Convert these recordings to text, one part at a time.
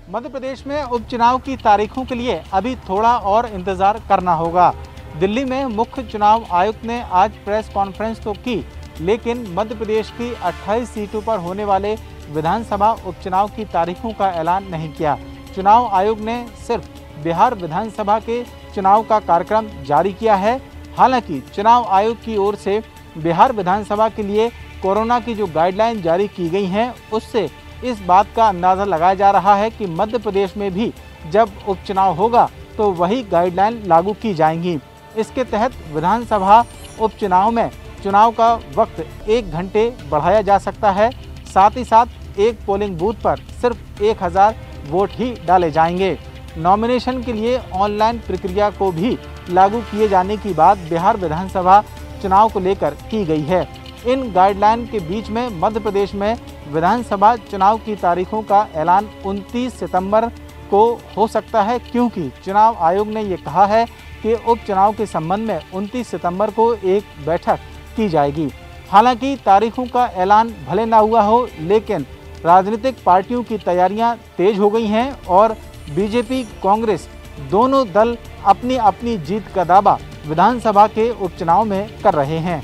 मध्य प्रदेश में उपचुनाव की तारीखों के लिए अभी थोड़ा और इंतजार करना होगा। दिल्ली में मुख्य चुनाव आयुक्त ने आज प्रेस कॉन्फ्रेंस तो की, लेकिन मध्य प्रदेश की 28 सीटों पर होने वाले विधानसभा उपचुनाव की तारीखों का ऐलान नहीं किया। चुनाव आयोग ने सिर्फ बिहार विधानसभा के चुनाव का कार्यक्रम जारी किया है। हालांकि चुनाव आयोग की ओर से बिहार विधानसभा के लिए कोरोना की जो गाइडलाइन जारी की गई हैं, उससे इस बात का अंदाज़ा लगाया जा रहा है कि मध्य प्रदेश में भी जब उपचुनाव होगा तो वही गाइडलाइन लागू की जाएंगी। इसके तहत विधानसभा उपचुनाव में चुनाव का वक्त 1 घंटे बढ़ाया जा सकता है। साथ ही साथ एक पोलिंग बूथ पर सिर्फ 1000 वोट ही डाले जाएंगे। नॉमिनेशन के लिए ऑनलाइन प्रक्रिया को भी लागू किए जाने की बात बिहार विधानसभा चुनाव को लेकर की गई है। इन गाइडलाइन के बीच में मध्य प्रदेश में विधानसभा चुनाव की तारीखों का ऐलान 29 सितंबर को हो सकता है, क्योंकि चुनाव आयोग ने ये कहा है कि उपचुनाव के संबंध में 29 सितंबर को एक बैठक की जाएगी। हालांकि तारीखों का ऐलान भले ना हुआ हो, लेकिन राजनीतिक पार्टियों की तैयारियां तेज हो गई हैं और बीजेपी, कांग्रेस दोनों दल अपनी अपनी जीत का दावा विधानसभा के उपचुनाव में कर रहे हैं।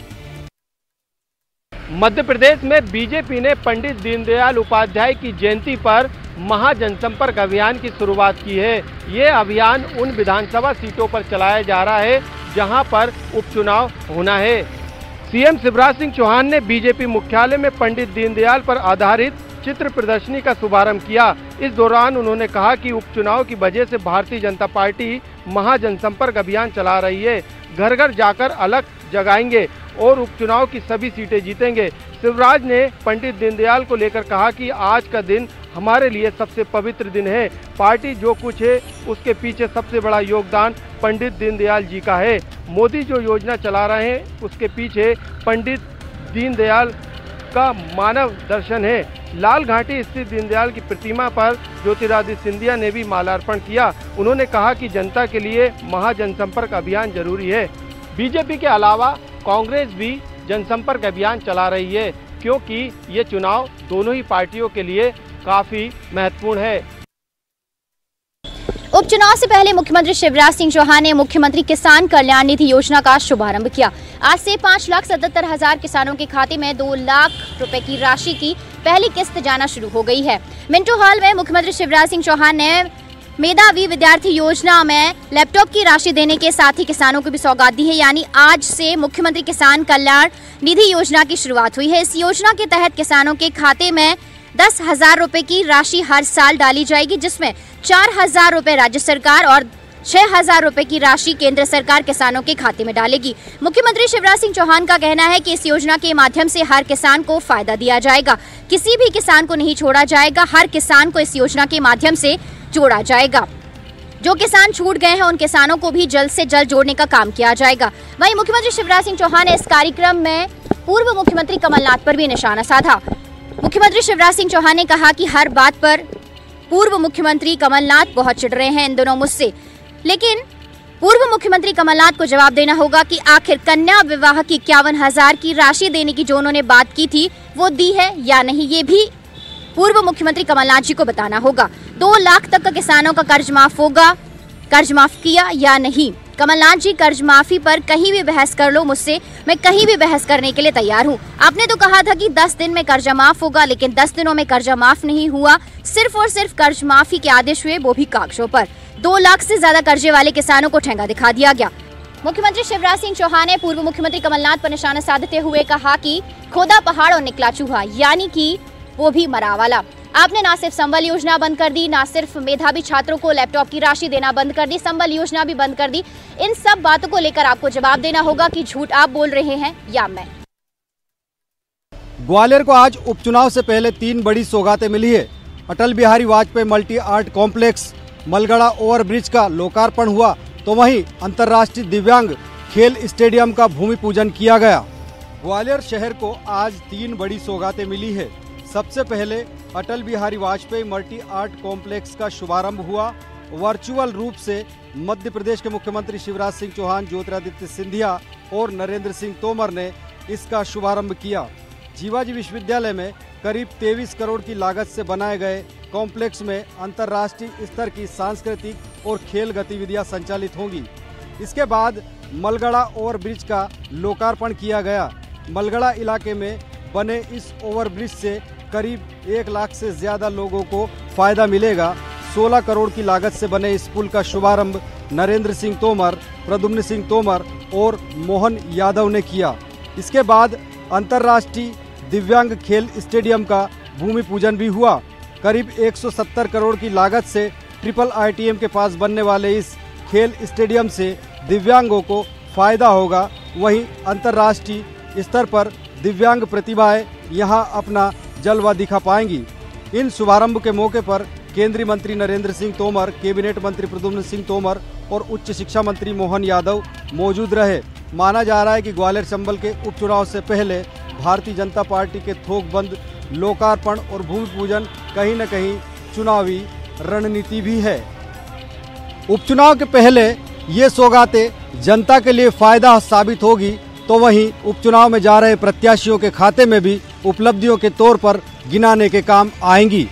मध्य प्रदेश में बीजेपी ने पंडित दीनदयाल उपाध्याय की जयंती पर महाजनसंपर्क अभियान की शुरुआत की है। ये अभियान उन विधानसभा सीटों पर चलाया जा रहा है जहां पर उपचुनाव होना है। सीएम शिवराज सिंह चौहान ने बीजेपी मुख्यालय में पंडित दीनदयाल पर आधारित चित्र प्रदर्शनी का शुभारंभ किया। इस दौरान उन्होंने कहा कि उपचुनाव की वजह से भारतीय जनता पार्टी महाजनसंपर्क अभियान चला रही है। घर घर जाकर अलग जगाएंगे और उपचुनाव की सभी सीटें जीतेंगे। शिवराज ने पंडित दीनदयाल को लेकर कहा कि आज का दिन हमारे लिए सबसे पवित्र दिन है। पार्टी जो कुछ है उसके पीछे सबसे बड़ा योगदान पंडित दीनदयाल जी का है। मोदी जो योजना चला रहे हैं उसके पीछे पंडित दीनदयाल का मानव दर्शन है। लाल घाटी स्थित दीनदयाल की प्रतिमा पर ज्योतिरादित्य सिंधिया ने भी माल्यार्पण किया। उन्होंने कहा कि जनता के लिए महाजनसंपर्क अभियान जरूरी है। बीजेपी के अलावा कांग्रेस भी जनसंपर्क अभियान चला रही है, क्योंकि ये चुनाव दोनों ही पार्टियों के लिए काफी महत्वपूर्ण है। उपचुनाव से पहले मुख्यमंत्री शिवराज सिंह चौहान ने मुख्यमंत्री किसान कल्याण निधि योजना का शुभारंभ किया। आज से 5,77,000 किसानों के खाते में 2 लाख रुपए की राशि की पहली किस्त जाना शुरू हो गई है। मिंटो हॉल में मुख्यमंत्री शिवराज सिंह चौहान ने मेधावी विद्यार्थी योजना में लैपटॉप की राशि देने के साथ ही किसानों को भी सौगात दी है। यानी आज से मुख्यमंत्री किसान कल्याण निधि योजना की शुरुआत हुई है। इस योजना के तहत किसानों के खाते में 10,000 रुपए की राशि हर साल डाली जाएगी, जिसमें 4,000 रुपए राज्य सरकार और 6,000 रुपए की राशि केंद्र सरकार किसानों के खाते में डालेगी। मुख्यमंत्री शिवराज सिंह चौहान का कहना है कि इस योजना के माध्यम से हर किसान को फायदा दिया जाएगा। किसी भी किसान को नहीं छोड़ा जाएगा। हर किसान को इस योजना के माध्यम से जोड़ा जाएगा। जो किसान छूट गए हैं उन किसानों को भी जल्द से जल्द जोड़ने का काम किया जाएगा। वहीं मुख्यमंत्री शिवराज सिंह चौहान ने इस कार्यक्रम में पूर्व मुख्यमंत्री कमलनाथ पर भी निशाना साधा। मुख्यमंत्री शिवराज सिंह चौहान ने कहा कि हर बात पर पूर्व मुख्यमंत्री कमलनाथ बहुत चिढ़ रहे हैं इन दिनों मुझसे, लेकिन पूर्व मुख्यमंत्री कमलनाथ को जवाब देना होगा कि आखिर कन्या विवाह की 51,000 की राशि देने की जो उन्होंने बात की थी वो दी है या नहीं, ये भी पूर्व मुख्यमंत्री कमलनाथ जी को बताना होगा। 2 लाख तक का किसानों का कर्ज माफ होगा, कर्ज माफ किया या नहीं। कमलनाथ जी, कर्ज माफी पर कहीं भी बहस कर लो मुझसे, मैं कहीं भी बहस करने के लिए तैयार हूँ। आपने तो कहा था कि 10 दिन में कर्जा माफ होगा, लेकिन 10 दिनों में कर्जा माफ नहीं हुआ। सिर्फ और सिर्फ कर्ज माफी के आदेश हुए, वो भी कागजों पर। 2 लाख से ज्यादा कर्जे वाले किसानों को ठेंगा दिखा दिया गया। मुख्यमंत्री शिवराज सिंह चौहान ने पूर्व मुख्यमंत्री कमलनाथ पर निशाना साधते हुए कहा कि खोदा पहाड़ और निकला चूहा, यानी कि वो भी मरा वाला। आपने ना सिर्फ संबल योजना बंद कर दी, ना सिर्फ मेधावी छात्रों को लैपटॉप की राशि देना बंद कर दी, संबल योजना भी बंद कर दी। इन सब बातों को लेकर आपको जवाब देना होगा कि झूठ आप बोल रहे हैं या मैं। ग्वालियर को आज उपचुनाव से पहले 3 बड़ी सौगातें मिली है। Atal Bihari Vajpayee multi art complex Malgada overbridge का लोकार्पण हुआ, तो वहीं अंतर्राष्ट्रीय दिव्यांग खेल स्टेडियम का भूमि पूजन किया गया। ग्वालियर शहर को आज 3 बड़ी सौगातें मिली है। सबसे पहले Atal Bihari Vajpayee multi art complex का शुभारंभ हुआ। वर्चुअल रूप से मध्य प्रदेश के मुख्यमंत्री शिवराज सिंह चौहान, ज्योतिरादित्य सिंधिया और नरेंद्र सिंह तोमर ने इसका शुभारंभ किया। जीवाजी विश्वविद्यालय में करीब 23 करोड़ की लागत से बनाए गए कॉम्प्लेक्स में अंतर्राष्ट्रीय स्तर की सांस्कृतिक और खेल गतिविधियां संचालित होंगी। इसके बाद मलगड़ा ओवरब्रिज का लोकार्पण किया गया। मलगड़ा इलाके में बने इस ओवरब्रिज से करीब 1 लाख से ज़्यादा लोगों को फायदा मिलेगा। 16 करोड़ की लागत से बने इस पुल का शुभारंभ नरेंद्र सिंह तोमर, प्रद्युम्न सिंह तोमर और मोहन यादव ने किया। इसके बाद अंतर्राष्ट्रीय दिव्यांग खेल स्टेडियम का भूमि पूजन भी हुआ। करीब 170 करोड़ की लागत से ट्रिपल ITM के पास बनने वाले इस खेल स्टेडियम से दिव्यांगों को फायदा होगा। वहीं अंतर्राष्ट्रीय स्तर पर दिव्यांग प्रतिभाएं यहां अपना जलवा दिखा पाएंगी। इन शुभारंभ के मौके पर केंद्रीय मंत्री नरेंद्र सिंह तोमर, कैबिनेट मंत्री प्रद्युम्न सिंह तोमर और उच्च शिक्षा मंत्री मोहन यादव मौजूद रहे। माना जा रहा है कि ग्वालियर चंबल के उपचुनाव से पहले भारतीय जनता पार्टी के थोकबंद लोकार्पण और भूमि पूजन कहीं न कहीं चुनावी रणनीति भी है। उपचुनाव के पहले ये सौगातें जनता के लिए फायदा साबित होगी, तो वहीं उपचुनाव में जा रहे प्रत्याशियों के खाते में भी उपलब्धियों के तौर पर गिनाने के काम आएंगी।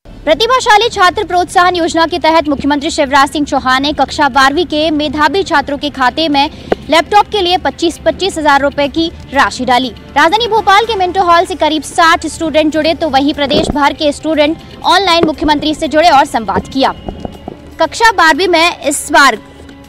प्रतिभाशाली छात्र प्रोत्साहन योजना के तहत मुख्यमंत्री शिवराज सिंह चौहान ने कक्षा 12वीं के मेधावी छात्रों के खाते में लैपटॉप के लिए 25-25 हजार रुपए की राशि डाली। राजधानी भोपाल के मिंटो हॉल से करीब 60 स्टूडेंट जुड़े, तो वहीं प्रदेश भर के स्टूडेंट ऑनलाइन मुख्यमंत्री से जुड़े और संवाद किया। कक्षा 12वीं में इस बार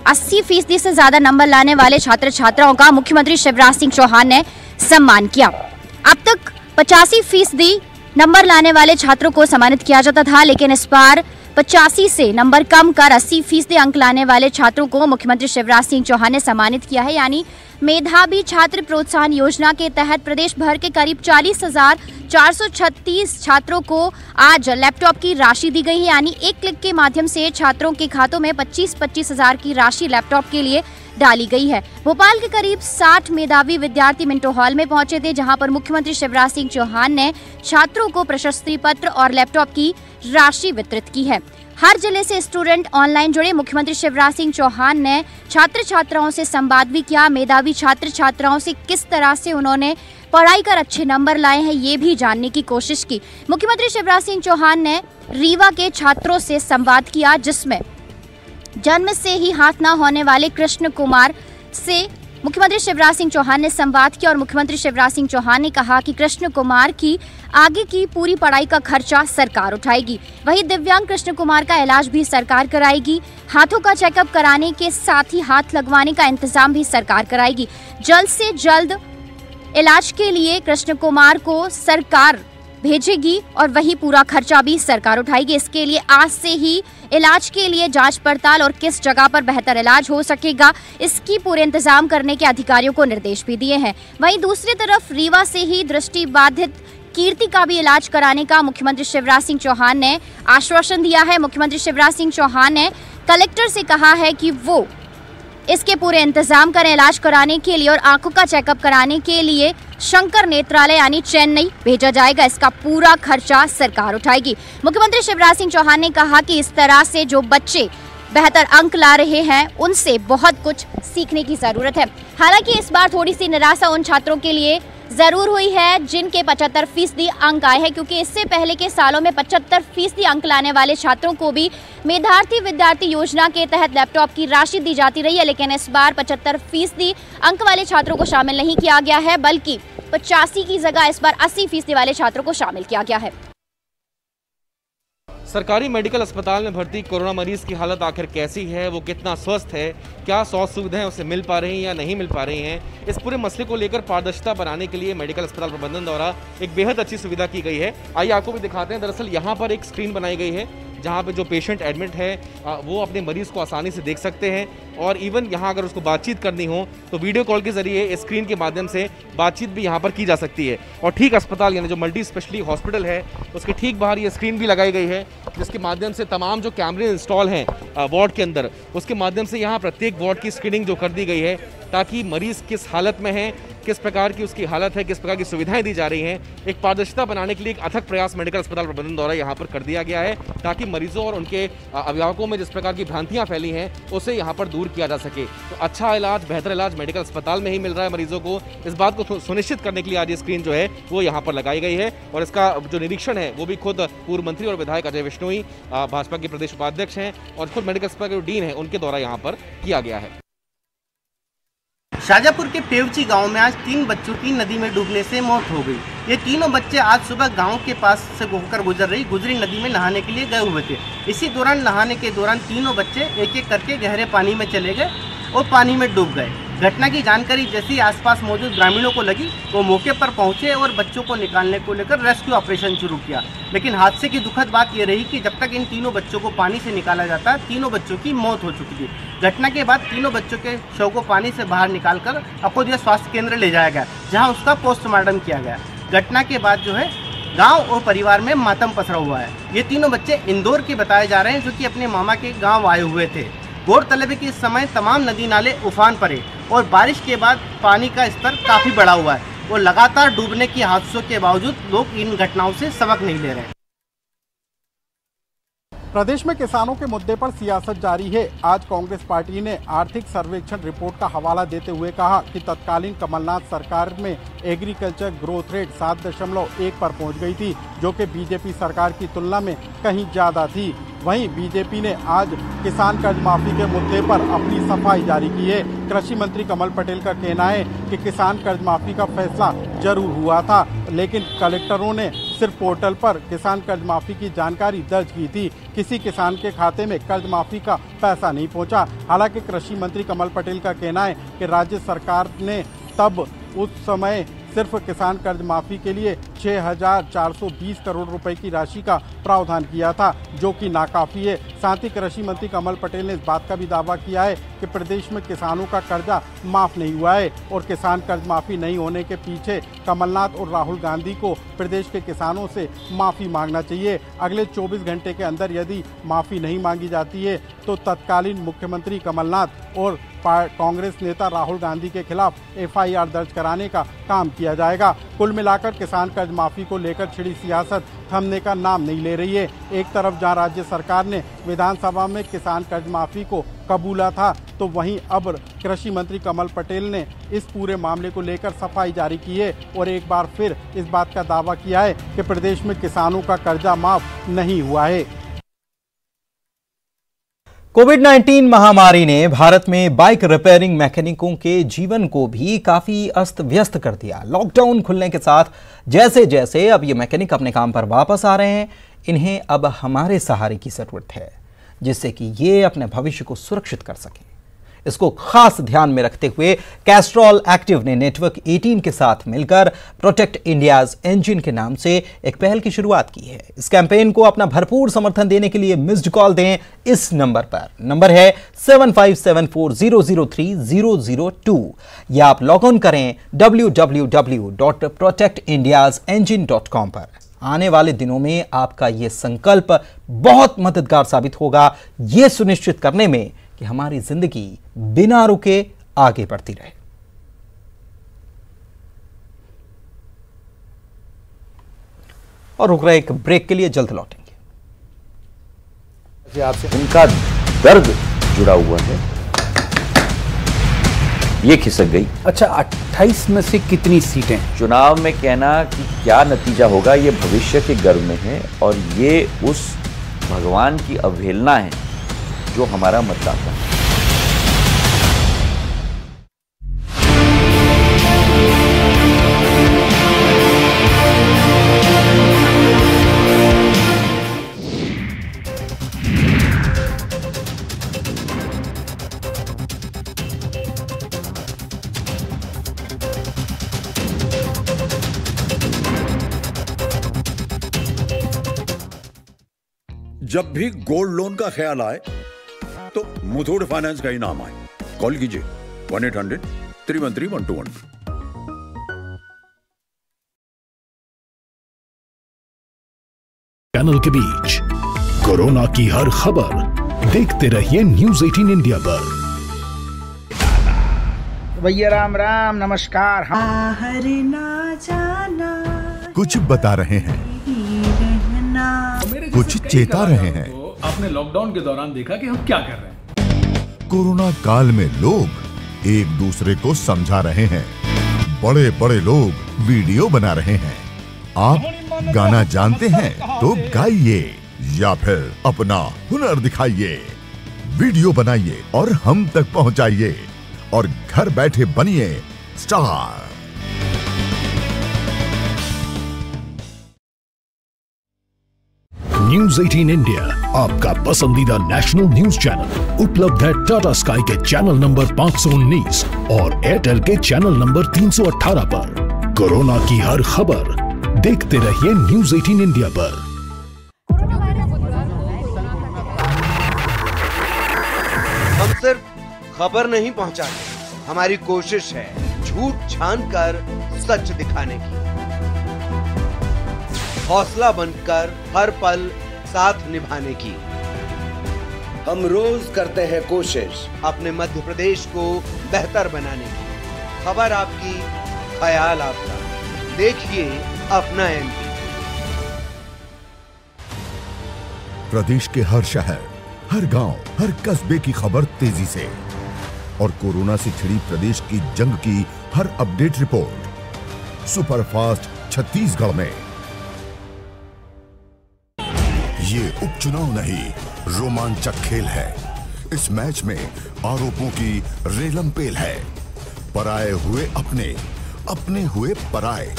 80% से ज्यादा नंबर लाने वाले छात्र छात्राओं का मुख्यमंत्री शिवराज सिंह चौहान ने सम्मान किया। अब तक 85% नंबर लाने वाले छात्रों को सम्मानित किया जाता था, लेकिन इस बार 85 से नंबर कम कर 80% अंक लाने वाले छात्रों को मुख्यमंत्री शिवराज सिंह चौहान ने सम्मानित किया है। यानी मेधावी छात्र प्रोत्साहन योजना के तहत प्रदेश भर के करीब 40,436 छात्रों को आज लैपटॉप की राशि दी गई है। यानी एक क्लिक के माध्यम से छात्रों के खातों में 25-25 हजार की राशि लैपटॉप के लिए डाली गई है। भोपाल के करीब 60 मेधावी विद्यार्थी मिंटो हॉल में पहुंचे थे, जहां पर मुख्यमंत्री शिवराज सिंह चौहान ने छात्रों को प्रशस्ति पत्र और लैपटॉप की राशि वितरित की है। हर जिले से स्टूडेंट ऑनलाइन जुड़े। मुख्यमंत्री शिवराज सिंह चौहान ने छात्र छात्राओं से संवाद भी किया। मेधावी छात्र छात्राओं से किस तरह से उन्होंने पढ़ाई कर अच्छे नंबर लाए हैं, ये भी जानने की कोशिश की। मुख्यमंत्री शिवराज सिंह चौहान ने रीवा के छात्रों से संवाद किया, जिसमें जन्म से ही हाथ न होने वाले कृष्ण कुमार से मुख्यमंत्री शिवराज सिंह चौहान ने संवाद किया और मुख्यमंत्री शिवराज सिंह चौहान ने कहा कि कृष्ण कुमार की आगे की पूरी पढ़ाई का खर्चा सरकार उठाएगी। वहीं दिव्यांग कृष्ण कुमार का इलाज भी सरकार कराएगी। हाथों का चेकअप कराने के साथ ही हाथ लगवाने का इंतजाम भी सरकार कराएगी। जल्द से जल्द इलाज के लिए कृष्ण कुमार को सरकार भेजेगी और वही पूरा खर्चा भी सरकार उठाएगी। इसके लिए आज से ही इलाज के लिए जांच पड़ताल और किस जगह पर बेहतर इलाज हो सकेगा, इसकी पूरे इंतजाम करने के अधिकारियों को निर्देश भी दिए हैं। वहीं दूसरी तरफ रीवा से ही दृष्टि बाधित कीर्ति का भी इलाज कराने का मुख्यमंत्री शिवराज सिंह चौहान ने आश्वासन दिया है। मुख्यमंत्री शिवराज सिंह चौहान ने कलेक्टर से कहा है कि वो इसके पूरे इंतजाम करें इलाज कराने के लिए और आंखों का चेकअप कराने के लिए शंकर नेत्रालय यानी चेन्नई भेजा जाएगा। इसका पूरा खर्चा सरकार उठाएगी। मुख्यमंत्री शिवराज सिंह चौहान ने कहा कि इस तरह से जो बच्चे बेहतर अंक ला रहे हैं उनसे बहुत कुछ सीखने की जरूरत है। हालांकि इस बार थोड़ी सी निराशा उन छात्रों के लिए जरूर हुई है जिनके 75% अंक आए हैं, क्योंकि इससे पहले के सालों में 75% अंक लाने वाले छात्रों को भी मेधार्थी विद्यार्थी योजना के तहत लैपटॉप की राशि दी जाती रही है। लेकिन इस बार 75% अंक वाले छात्रों को शामिल नहीं किया गया है, बल्कि 85 की जगह इस बार 80% वाले छात्रों को शामिल किया गया है। सरकारी मेडिकल अस्पताल में भर्ती कोरोना मरीज की हालत आखिर कैसी है, वो कितना स्वस्थ है, क्या स्वास्थ्य सुविधाएं उसे मिल पा रही हैं या नहीं मिल पा रही हैं, इस पूरे मसले को लेकर पारदर्शिता बनाने के लिए मेडिकल अस्पताल प्रबंधन द्वारा एक बेहद अच्छी सुविधा की गई है। आइए आपको भी दिखाते हैं। दरअसल यहाँ पर एक स्क्रीन बनाई गई है जहाँ पे जो पेशेंट एडमिट है वो अपने मरीज़ को आसानी से देख सकते हैं और इवन यहाँ अगर उसको बातचीत करनी हो तो वीडियो कॉल के ज़रिए स्क्रीन के माध्यम से बातचीत भी यहाँ पर की जा सकती है। और ठीक अस्पताल यानी जो मल्टी स्पेशलिटी हॉस्पिटल है उसके ठीक बाहर ये स्क्रीन भी लगाई गई है, जिसके माध्यम से तमाम जो कैमरे इंस्टॉल हैं वार्ड के अंदर, उसके माध्यम से यहाँ प्रत्येक वार्ड की स्क्रीनिंग जो कर दी गई है ताकि मरीज़ किस हालत में है, किस प्रकार की उसकी हालत है, किस प्रकार की सुविधाएं दी जा रही हैं, एक पारदर्शिता बनाने के लिए एक अथक प्रयास मेडिकल अस्पताल प्रबंधन द्वारा यहाँ पर कर दिया गया है ताकि मरीजों और उनके अभिभावकों में जिस प्रकार की भ्रांतियाँ फैली हैं उसे यहाँ पर दूर दूर किया जा सके। तो अच्छा इलाज, बेहतर इलाज मेडिकल अस्पताल में ही मिल रहा है मरीजों को। इस बात को सुनिश्चित करने के लिए आज ये स्क्रीन जो है वो यहाँ पर लगाई गई है और इसका जो निरीक्षण है वो भी खुद पूर्व मंत्री और विधायक अजय विश्नोई, भाजपा के प्रदेश उपाध्यक्ष हैं और खुद मेडिकल अस्पताल के डीन है, उनके द्वारा यहाँ पर किया गया है। शाजापुर के पेवची गांव में आज 3 बच्चों की नदी में डूबने से मौत हो गई। ये तीनों बच्चे आज सुबह गांव के पास से होकर गुजरी नदी में नहाने के लिए गए हुए थे। इसी दौरान नहाने के दौरान तीनों बच्चे एक एक करके गहरे पानी में चले गए और पानी में डूब गए। घटना की जानकारी जैसे ही आसपास मौजूद ग्रामीणों को लगी, वो मौके पर पहुंचे और बच्चों को निकालने को लेकर रेस्क्यू ऑपरेशन शुरू किया। लेकिन हादसे की दुखद बात यह रही कि जब तक इन तीनों बच्चों को पानी से निकाला जाता, तीनों बच्चों की मौत हो चुकी थी। घटना के बाद तीनों बच्चों के शव को पानी से बाहर निकालकर अपोदिया स्वास्थ्य केंद्र ले जाया गया, जहाँ उसका पोस्टमार्टम किया गया। घटना के बाद जो है गांव और परिवार में मातम पसरा हुआ है। ये तीनों बच्चे इंदौर के बताए जा रहे हैं, जो कि अपने मामा के गाँव आए हुए थे। गौरतलब है कि इस समय तमाम नदी नाले उफान पर है और बारिश के बाद पानी का स्तर काफ़ी बढ़ा हुआ है और लगातार डूबने की हादसों के बावजूद लोग इन घटनाओं से सबक नहीं ले रहे। प्रदेश में किसानों के मुद्दे पर सियासत जारी है। आज कांग्रेस पार्टी ने आर्थिक सर्वेक्षण रिपोर्ट का हवाला देते हुए कहा कि तत्कालीन कमलनाथ सरकार में एग्रीकल्चर ग्रोथ रेट 7.1 पर पहुंच गई थी, जो कि बीजेपी सरकार की तुलना में कहीं ज्यादा थी। वहीं बीजेपी ने आज किसान कर्ज माफी के मुद्दे पर अपनी सफाई जारी की है। कृषि मंत्री कमल पटेल का कहना है कि किसान कर्ज माफी का फैसला जरूर हुआ था, लेकिन कलेक्टरों ने सिर्फ पोर्टल पर किसान कर्ज माफी की जानकारी दर्ज की थी। किसी किसान के खाते में कर्ज माफी का पैसा नहीं पहुंचा। हालांकि कृषि मंत्री कमल पटेल का कहना है कि राज्य सरकार ने तब उस समय सिर्फ किसान कर्ज माफी के लिए 6,420 करोड़ रुपए की राशि का प्रावधान किया था, जो कि नाकाफी है। साथ ही कृषि मंत्री कमल पटेल ने इस बात का भी दावा किया है कि प्रदेश में किसानों का कर्जा माफ नहीं हुआ है और किसान कर्ज माफी नहीं होने के पीछे कमलनाथ और राहुल गांधी को प्रदेश के किसानों से माफी मांगना चाहिए। अगले 24 घंटे के अंदर यदि माफी नहीं मांगी जाती है तो तत्कालीन मुख्यमंत्री कमलनाथ और कांग्रेस नेता राहुल गांधी के खिलाफ FIR दर्ज कराने का काम किया जाएगा। कुल मिलाकर किसान कर्ज माफी को लेकर छिड़ी सियासत थमने का नाम नहीं ले रही है। एक तरफ जहां राज्य सरकार ने विधानसभा में किसान कर्ज माफी को कबूला था, तो वहीं अब कृषि मंत्री कमल पटेल ने इस पूरे मामले को लेकर सफाई जारी की है और एक बार फिर इस बात का दावा किया है कि प्रदेश में किसानों का कर्जा माफ नहीं हुआ है। कोविड-19 महामारी ने भारत में बाइक रिपेयरिंग मैकेनिकों के जीवन को भी काफी अस्त व्यस्त कर दिया। लॉकडाउन खुलने के साथ जैसे जैसे अब ये मैकेनिक अपने काम पर वापस आ रहे हैं, इन्हें अब हमारे सहारे की जरूरत है, जिससे कि ये अपने भविष्य को सुरक्षित कर सकें। इसको खास ध्यान में रखते हुए कैस्ट्रॉल एक्टिव ने नेटवर्क 18 के साथ मिलकर प्रोटेक्ट इंडियाज इंजन के नाम से एक पहल की शुरुआत की है। इस कैंपेन को अपना भरपूर समर्थन देने के लिए मिस्ड कॉल दें इस नंबर पर। नंबर है 7574003002 या आप लॉग ऑन करें www.protectindiasengine.com पर। आने वाले दिनों में आपका यह संकल्प बहुत मददगार साबित होगा, यह सुनिश्चित करने में कि हमारी जिंदगी बिना रुके आगे बढ़ती रहे। और रुक रहे एक ब्रेक के लिए, जल्द लौटेंगे। आपसे उनका दर्द जुड़ा हुआ है, ये खिसक गई। अच्छा, 28 में से कितनी सीटें? चुनाव में कहना कि क्या नतीजा होगा ये भविष्य के गर्भ में है और ये उस भगवान की अवहेलना है जो हमारा मतदाता है। जब भी गोल्ड लोन का ख्याल आए तो मुथूट फाइनेंस का ही नाम आए। कॉल कीजिए 1-800-313-1212। चैनल के बीच कोरोना की हर खबर देखते रहिए न्यूज़ 18 इंडिया पर। भैया राम राम, नमस्कार। बाहर ना जाना, कुछ बता रहे हैं, कुछ चेता रहे हैं। आपने लॉकडाउन के दौरान देखा कि हम क्या कर रहे हैं। कोरोना काल में लोग एक दूसरे को समझा रहे हैं। बड़े बड़े लोग वीडियो बना रहे हैं। आप गाना जानते हैं तो गाइए या फिर अपना हुनर दिखाइए। वीडियो बनाइए और हम तक पहुंचाइए और घर बैठे बनिए स्टार। न्यूज 18 इंडिया आपका पसंदीदा नेशनल न्यूज चैनल उपलब्ध है टाटा स्काई के चैनल नंबर 519 और एयरटेल के चैनल नंबर 318 पर। कोरोना की हर खबर देखते रहिए न्यूज 18 इंडिया पर। हम सिर्फ खबर नहीं पहुंचाते, हमारी कोशिश है झूठ छानकर सच दिखाने की। हौसला बनकर हर पल साथ निभाने की। हम रोज करते हैं कोशिश अपने मध्य प्रदेश को बेहतर बनाने की। खबर आपकी, ख्याल आपका, देखिए अपना एमपी। प्रदेश के हर शहर, हर गांव, हर कस्बे की खबर तेजी से और कोरोना से छिड़ी प्रदेश की जंग की हर अपडेट रिपोर्ट सुपरफास्ट छत्तीसगढ़ में। ये उपचुनाव नहीं, रोमांचक खेल है। इस मैच में आरोपों की रेलमपेल है। पराए हुए अपने, अपने हुए पराए।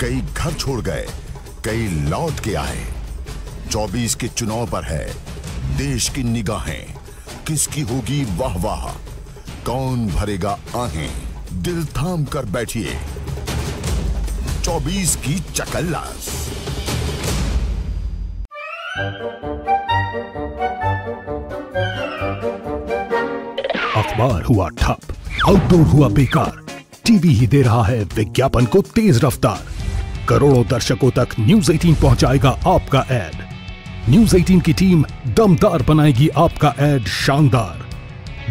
कई घर छोड़ गए, कई लौट के आए। 24 के चुनाव पर है देश की निगाहें। किसकी होगी वाह वाह, कौन भरेगा आहें। दिल थाम कर बैठिए, 24 की चकल्लास। अखबार हुआ ठप, आउटडोर हुआ बेकार, टीवी ही दे रहा है विज्ञापन को तेज रफ्तार। करोड़ों दर्शकों तक न्यूज 18 पहुंचाएगा आपका एड। न्यूज 18 की टीम दमदार बनाएगी आपका एड शानदार।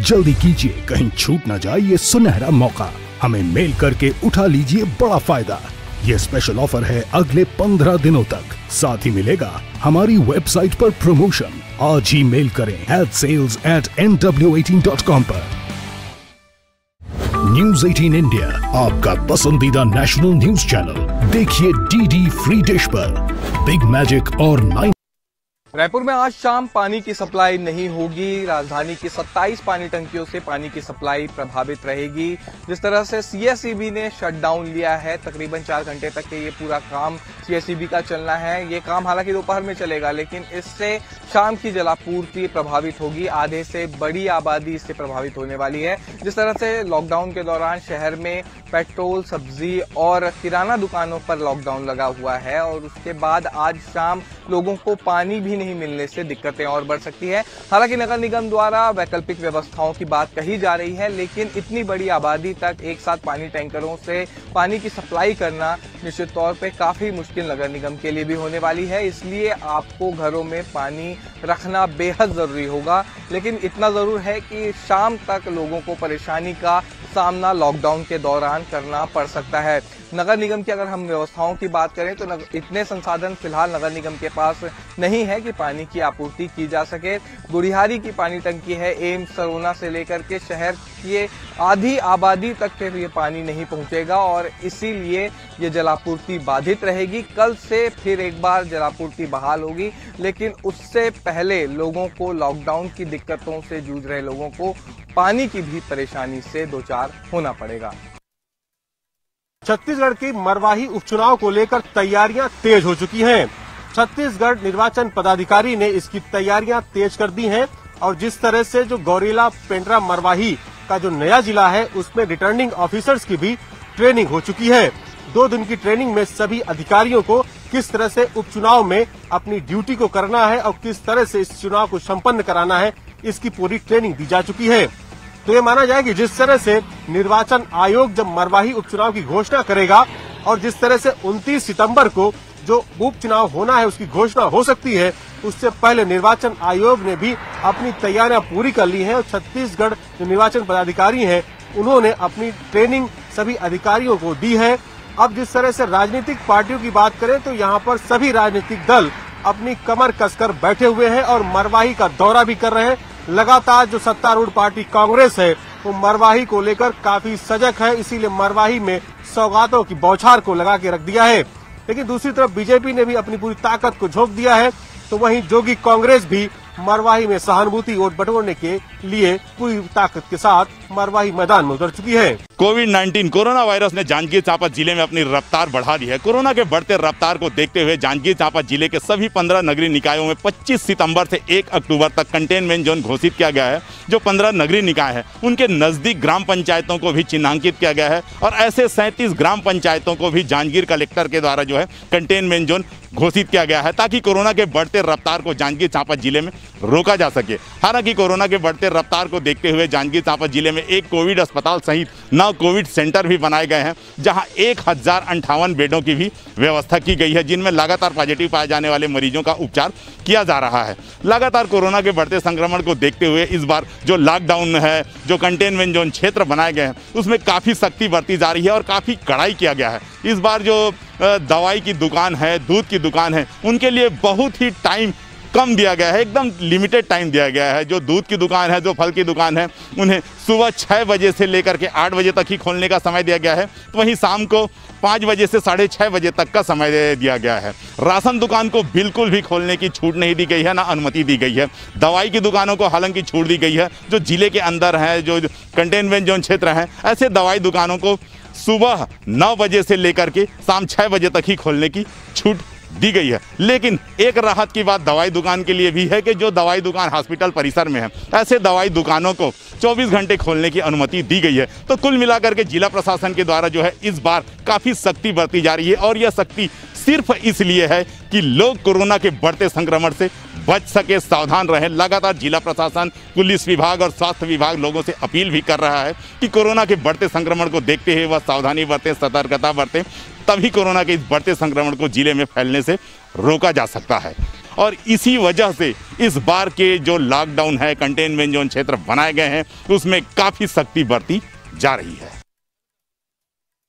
जल्दी कीजिए, कहीं छूट ना जाए ये सुनहरा मौका। हमें मेल करके उठा लीजिए बड़ा फायदा। ये स्पेशल ऑफर है अगले 15 दिनों तक। साथ ही मिलेगा हमारी वेबसाइट पर प्रमोशन। आज ही मेल करें adsales@nw18.com पर। न्यूज 18 इंडिया आपका पसंदीदा नेशनल न्यूज चैनल। देखिए डीडी फ्री डिश पर बिग मैजिक और 9। रायपुर में आज शाम पानी की सप्लाई नहीं होगी। राजधानी की 27 पानी टंकियों से पानी की सप्लाई प्रभावित रहेगी। जिस तरह से सीएसईबी ने शटडाउन लिया है, तकरीबन 4 घंटे तक के ये पूरा काम सीएसईबी का चलना है। ये काम हालांकि दोपहर में चलेगा, लेकिन इससे शाम की जलापूर्ति प्रभावित होगी। आधे से बड़ी आबादी इससे प्रभावित होने वाली है। जिस तरह से लॉकडाउन के दौरान शहर में पेट्रोल, सब्जी और किराना दुकानों पर लॉकडाउन लगा हुआ है और उसके बाद आज शाम लोगों को पानी भी नहीं मिलने से दिक्कतें और बढ़ सकती है। हालांकि नगर निगम द्वारा वैकल्पिक व्यवस्थाओं की बात कही जा रही है, लेकिन इतनी बड़ी आबादी तक एक साथ पानी टैंकरों से पानी की सप्लाई करना निश्चित तौर पे काफी मुश्किल नगर निगम के लिए भी होने वाली है। इसलिए आपको घरों में पानी रखना बेहद जरूरी होगा। लेकिन इतना जरूर है कि शाम तक लोगों को परेशानी का सामना लॉकडाउन के दौरान करना पड़ सकता है। नगर निगम की अगर हम व्यवस्थाओं की बात करें तो इतने संसाधन फिलहाल नगर निगम के पास नहीं है कि पानी की आपूर्ति की जा सके। गुड़िहारी की पानी टंकी है, एम्स, सरोना से लेकर के शहर की आधी आबादी तक फिर ये पानी नहीं पहुंचेगा और इसीलिए ये जलापूर्ति बाधित रहेगी। कल से फिर एक बार जलापूर्ति बहाल होगी, लेकिन उससे पहले लोगों को लॉकडाउन की दिक्कतों से जूझ रहे लोगों को पानी की भी परेशानी से दो चार होना पड़ेगा। छत्तीसगढ़ की मरवाही उपचुनाव को लेकर तैयारियां तेज हो चुकी हैं। छत्तीसगढ़ निर्वाचन पदाधिकारी ने इसकी तैयारियां तेज कर दी हैं और जिस तरह से जो गौरेला पेंड्रा मरवाही का जो नया जिला है उसमें रिटर्निंग ऑफिसर्स की भी ट्रेनिंग हो चुकी है। 2 दिन की ट्रेनिंग में सभी अधिकारियों को किस तरह से उपचुनाव में अपनी ड्यूटी को करना है और किस तरह से इस चुनाव को संपन्न कराना है, इसकी पूरी ट्रेनिंग दी जा चुकी है। तो ये माना जाए कि जिस तरह से निर्वाचन आयोग जब मरवाही उपचुनाव की घोषणा करेगा और जिस तरह से 29 सितंबर को जो उपचुनाव होना है उसकी घोषणा हो सकती है, उससे पहले निर्वाचन आयोग ने भी अपनी तैयारियां पूरी कर ली हैं और छत्तीसगढ़ जो निर्वाचन पदाधिकारी हैं उन्होंने अपनी ट्रेनिंग सभी अधिकारियों को दी है। अब जिस तरह से राजनीतिक पार्टियों की बात करें तो यहाँ पर सभी राजनीतिक दल अपनी कमर कसकर बैठे हुए हैं और मरवाही का दौरा भी कर रहे हैं। लगातार जो सत्तारूढ़ पार्टी कांग्रेस है वो मरवाही को लेकर काफी सजग है, इसीलिए मरवाही में सौगातों की बौछार को लगा के रख दिया है। लेकिन दूसरी तरफ बीजेपी ने भी अपनी पूरी ताकत को झोंक दिया है, तो वहीं जोगी कांग्रेस भी मरवाही में सहानुभूति वोट बटोरने के लिए पूरी ताकत के साथ मरवाही मैदान में उतर चुकी है। कोविड-19 कोरोना वायरस ने जांजगीर चांपा जिले में अपनी रफ्तार बढ़ा दी है। कोरोना के बढ़ते रफ्तार को देखते हुए जांजगीर चांपा जिले के सभी 15 नगरीय निकायों में 25 सितंबर से 1 अक्टूबर तक कंटेनमेंट जोन घोषित किया गया है। जो 15 नगरीय निकाय हैं उनके नजदीक ग्राम पंचायतों को भी चिन्हांकित किया गया है और ऐसे 37 ग्राम पंचायतों को भी जांजगीर कलेक्टर के द्वारा जो है कंटेनमेंट जोन घोषित किया गया है, ताकि कोरोना के बढ़ते रफ्तार को जांजगीर चांपा जिले में रोका जा सके। हालांकि कोरोना के बढ़ते रफ्तार को देखते हुए जांजगीर चांपा जिले में एक कोविड अस्पताल सहित 9 कोविड सेंटर भी बनाए गए हैं, जहां 1058 बेडों की भी व्यवस्था की गई है, जिनमें लगातार पॉजिटिव पाए जाने वाले मरीजों का उपचार किया जा रहा है। लगातार कोरोना के बढ़ते संक्रमण को देखते हुए इस बार जो लॉकडाउन है, जो कंटेनमेंट जोन क्षेत्र बनाए गए हैं, उसमें काफ़ी सख्ती बरती जा रही है और काफ़ी कड़ाई किया गया है। इस बार जो दवाई की दुकान है, दूध की दुकान है, उनके लिए बहुत ही टाइम कम दिया गया है, एकदम लिमिटेड टाइम दिया गया है। जो दूध की दुकान है, जो फल की दुकान है, उन्हें सुबह 6 बजे से लेकर के 8 बजे तक ही खोलने का समय दिया गया है, तो वहीं शाम को 5 बजे से 6:30 बजे तक का समय दिया गया है। राशन दुकान को बिल्कुल भी खोलने की छूट नहीं दी गई है, ना अनुमति दी गई है। दवाई की दुकानों को हालांकि छूट दी गई है। जो जिले के अंदर है, जो कंटेनमेंट जोन क्षेत्र है, ऐसे दवाई दुकानों को सुबह 9 बजे से लेकर के शाम 6 बजे तक ही खोलने की छूट दी गई है। लेकिन एक राहत की बात दवाई दुकान के लिए भी है कि जो दवाई दुकान हॉस्पिटल परिसर में है, ऐसे दवाई दुकानों को 24 घंटे खोलने की अनुमति दी गई है। तो कुल मिलाकर के जिला प्रशासन के द्वारा जो है इस बार काफ़ी सख्ती बरती जा रही है और यह सख्ती सिर्फ इसलिए है कि लोग कोरोना के बढ़ते संक्रमण से बच सके, सावधान रहें। लगातार जिला प्रशासन, पुलिस विभाग और स्वास्थ्य विभाग लोगों से अपील भी कर रहा है कि कोरोना के बढ़ते संक्रमण को देखते हुए वह सावधानी बरतें, सतर्कता बरतें, तभी कोरोना के इस बढ़ते संक्रमण को जिले में फैलने से रोका जा सकता है। और इसी वजह से इस बार के जो लॉकडाउन है, कंटेनमेंट जोन क्षेत्र बनाए गए हैं, उसमें काफ़ी सख्ती बरती जा रही है।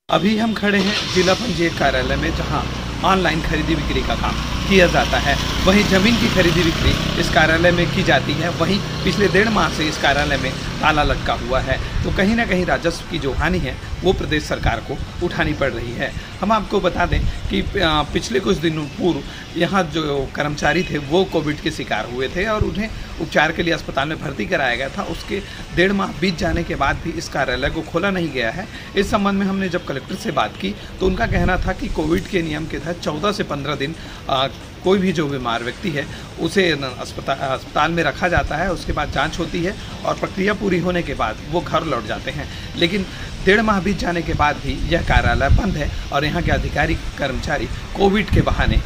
अभी हम खड़े हैं जिला पंचायत कार्यालय में, जहां ऑनलाइन खरीदी बिक्री का काम किया जाता है। वहीं ज़मीन की खरीदी बिक्री इस कार्यालय में की जाती है। वहीं पिछले 1.5 माह से इस कार्यालय में ताला लटका हुआ है, तो कहीं ना कहीं राजस्व की जो हानि है वो प्रदेश सरकार को उठानी पड़ रही है। हम आपको बता दें कि पिछले कुछ दिनों पूर्व यहाँ जो कर्मचारी थे वो कोविड के शिकार हुए थे और उन्हें उपचार के लिए अस्पताल में भर्ती कराया गया था। उसके 1.5 माह बीत जाने के बाद भी इस कार्यालय को खोला नहीं गया है। इस संबंध में हमने जब कलेक्टर से बात की तो उनका कहना था कि कोविड के नियम के तहत 14 से 15 दिन कोई भी जो बीमार व्यक्ति है उसे अस्पताल में रखा जाता है, उसके बाद जांच होती है और प्रक्रिया पूरी होने के बाद वो घर लौट जाते हैं। लेकिन 1.5 माह बीत जाने के बाद भी यह कार्यालय बंद है और यहाँ के अधिकारी कर्मचारी कोविड के बहाने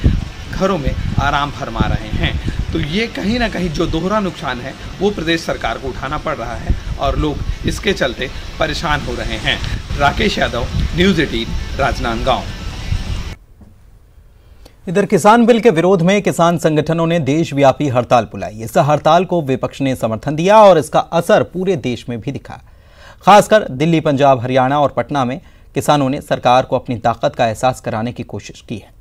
घरों में आराम फरमा रहे हैं। तो ये कहीं ना कहीं जो दोहरा नुकसान है वो प्रदेश सरकार को उठाना पड़ रहा है और लोग इसके चलते परेशान हो रहे हैं। राकेश यादव, न्यूज़ 18, राजनांदगांव। इधर किसान बिल के विरोध में किसान संगठनों ने देशव्यापी हड़ताल बुलाई। इस हड़ताल को विपक्ष ने समर्थन दिया और इसका असर पूरे देश में भी दिखा। खासकर दिल्ली, पंजाब, हरियाणा और पटना में किसानों ने सरकार को अपनी ताकत का एहसास कराने की कोशिश की है।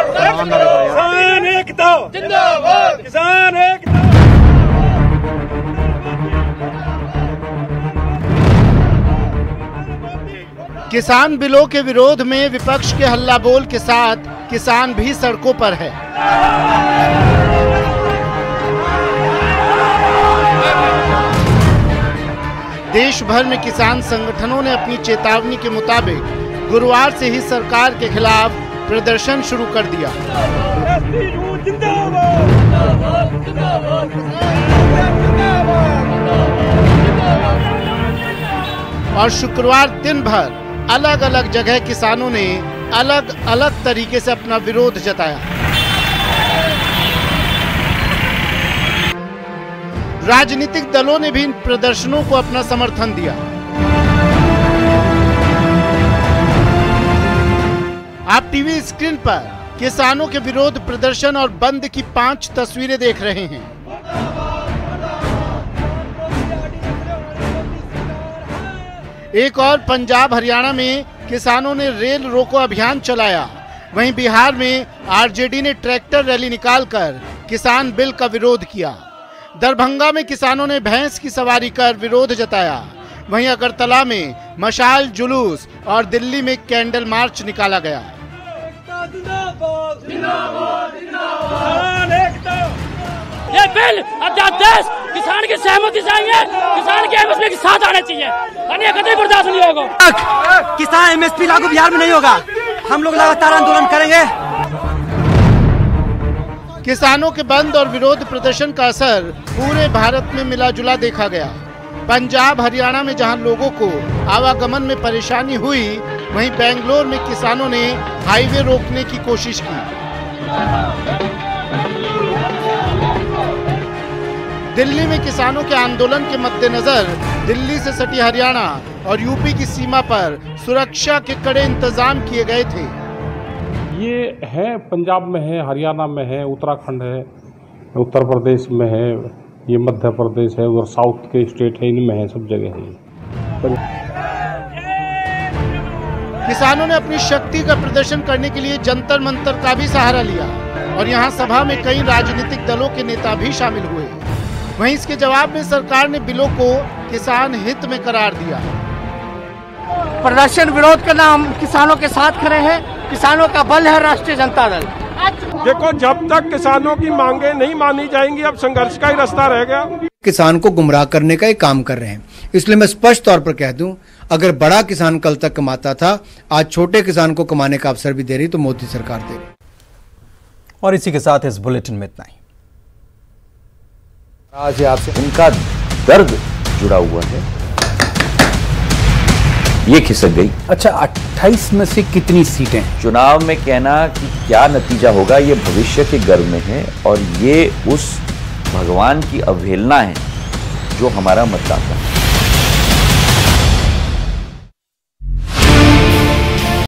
किसान एकता जिंदाबाद, किसान एकता। किसान बिलों के विरोध में विपक्ष के हल्ला बोल के साथ किसान भी सड़कों पर है। देश भर में किसान संगठनों ने अपनी चेतावनी के मुताबिक गुरुवार से ही सरकार के खिलाफ प्रदर्शन शुरू कर दिया और शुक्रवार दिन भर अलग अलग जगह किसानों ने अलग अलग तरीके से अपना विरोध जताया। राजनीतिक दलों ने भी इन प्रदर्शनों को अपना समर्थन दिया। आप टीवी स्क्रीन पर किसानों के विरोध प्रदर्शन और बंद की 5 तस्वीरें देख रहे हैं। एक और पंजाब, हरियाणा में किसानों ने रेल रोको अभियान चलाया। वहीं बिहार में आरजेडी ने ट्रैक्टर रैली निकालकर किसान बिल का विरोध किया। दरभंगा में किसानों ने भैंस की सवारी कर विरोध जताया। वहीं अगरतला में मशाल जुलूस और दिल्ली में कैंडल मार्च निकाला गया। ये बिल अध्यादेश किसान की सहमति से आएंगे, किसान के एमएसपी के साथ आने चाहिए, अन्य कतई बर्दाश्त नहीं होगा। किसान एमएसपी लागू बिहार में नहीं होगा, हम लोग लगातार आंदोलन करेंगे। किसानों के बंद और विरोध प्रदर्शन का असर पूरे भारत में मिला जुला देखा गया। पंजाब हरियाणा में जहां लोगों को आवागमन में परेशानी हुई, वहीं बेंगलोर में किसानों ने हाईवे रोकने की कोशिश की। दिल्ली में किसानों के आंदोलन के मद्देनजर दिल्ली से सटी हरियाणा और यूपी की सीमा पर सुरक्षा के कड़े इंतजाम किए गए थे। ये है पंजाब में है, हरियाणा में है, उत्तराखंड है, उत्तर प्रदेश में है, ये मध्य प्रदेश है, उधर साउथ के स्टेट है, इनमें है, सब जगह है। किसानों ने अपनी शक्ति का प्रदर्शन करने के लिए जंतर मंतर का भी सहारा लिया और यहाँ सभा में कई राजनीतिक दलों के नेता भी शामिल हुए। वहीं इसके जवाब में सरकार ने बिलों को किसान हित में करार दिया। प्रदर्शन विरोध करना, हम किसानों के साथ खड़े हैं, किसानों का बल है राष्ट्रीय जनता दल। देखो, जब तक किसानों की मांगे नहीं मानी जाएंगी, अब संघर्ष का ही रास्ता रह गया। किसान को गुमराह करने का एक काम कर रहे हैं, इसलिए मैं स्पष्ट तौर पर कह दूं, अगर बड़ा किसान कल तक कमाता था, आज छोटे किसान को कमाने का अवसर भी दे रही तो मोदी सरकार दे रही। और इसी के साथ इस बुलेटिन में इतना ही। आज आपसे उनका दर्द जुड़ा हुआ है, ये खिसक गई। अच्छा, 28 में से कितनी सीटें? चुनाव में कहना कि क्या नतीजा होगा, ये भविष्य के गर्भ में है और ये उस भगवान की अवहेलना है जो हमारा मतदाता है।